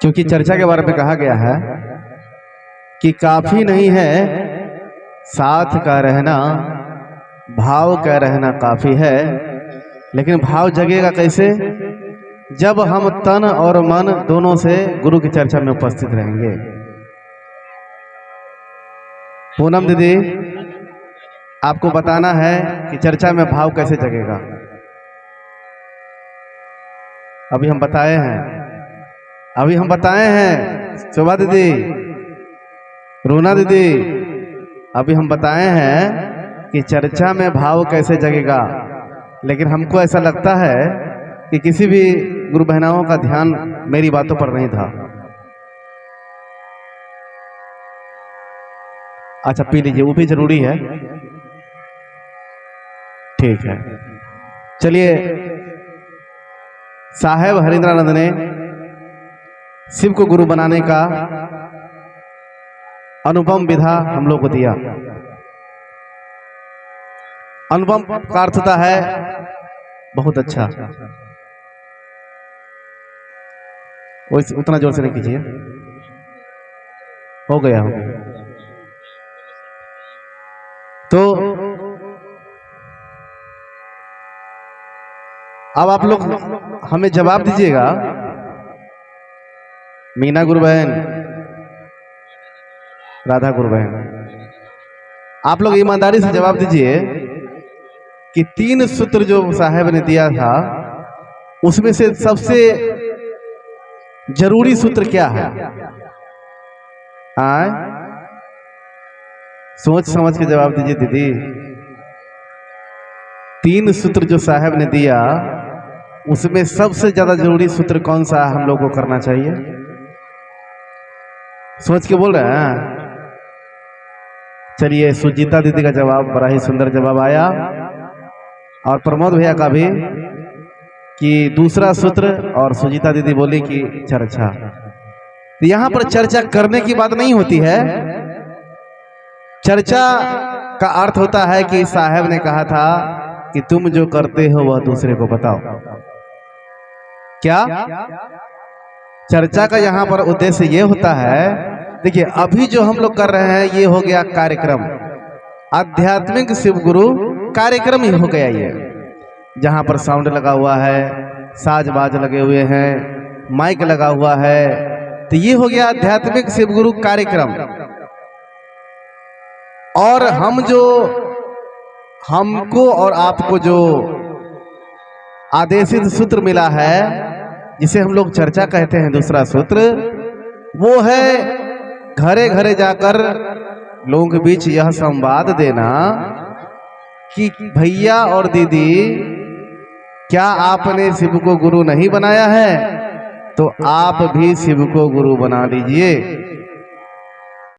क्योंकि चर्चा के बारे में कहा गया है कि काफी नहीं है साथ का रहना, भाव का रहना काफी है। लेकिन भाव जगेगा कैसे? जब हम तन और मन दोनों से गुरु की चर्चा में उपस्थित रहेंगे। पूनम दीदी, आपको बताना है कि चर्चा में भाव कैसे जगेगा। अभी हम बताए हैं शोभा दीदी, रूना दीदी, अभी हम बताए हैं कि चर्चा में भाव कैसे जगेगा। लेकिन हमको ऐसा लगता है कि किसी भी गुरु बहनाओं का ध्यान मेरी बातों पर नहीं था। अच्छा, पी लीजिए, वो भी जरूरी है। ठीक है, चलिए। साहेब हरिंद्रानंद ने शिव को गुरु बनाने का अनुपम विधा हम लोग को दिया। अनुपम का अर्थ होता है बहुत अच्छा। उतना जोर से नहीं कीजिए, हो गया। तो अब आप लोग हमें जवाब दीजिएगा। मीना गुरु बहन, राधा गुरु बहन, आप लोग ईमानदारी से जवाब दीजिए कि 3 सूत्र जो साहेब ने दिया था उसमें से सबसे जरूरी सूत्र क्या है? सोच समझ के जवाब दीजिए दीदी। 3 सूत्र जो साहेब ने दिया उसमें सबसे ज्यादा जरूरी सूत्र कौन सा हम लोग को करना चाहिए? सोच के बोल रहे हैं। चलिए, सुजीता दीदी का जवाब बड़ा ही सुंदर जवाब आया, और प्रमोद भैया का भी कि दूसरा सूत्र, और सुजीता दीदी बोली कि चर्चा। तो यहां पर चर्चा करने की बात नहीं होती है। चर्चा का अर्थ होता है कि साहब ने कहा था कि तुम जो करते हो वह दूसरे को बताओ। क्या चर्चा का यहां पर उद्देश्य ये होता है? देखिए, अभी जो हम लोग कर रहे हैं ये हो गया कार्यक्रम, आध्यात्मिक शिव गुरु कार्यक्रम ही हो गया ये, जहां पर साउंड लगा हुआ है, साज बाज लगे हुए हैं, माइक लगा हुआ है। तो ये हो गया आध्यात्मिक शिव गुरु कार्यक्रम। और हमको और आपको जो आदेशित सूत्र मिला है, जिसे हम लोग चर्चा कहते हैं, दूसरा सूत्र, वो है घरे घरे जाकर लोगों के बीच यह संवाद देना कि भैया और दीदी, क्या आपने शिव को गुरु नहीं बनाया है? तो आप भी शिव को गुरु बना लीजिए।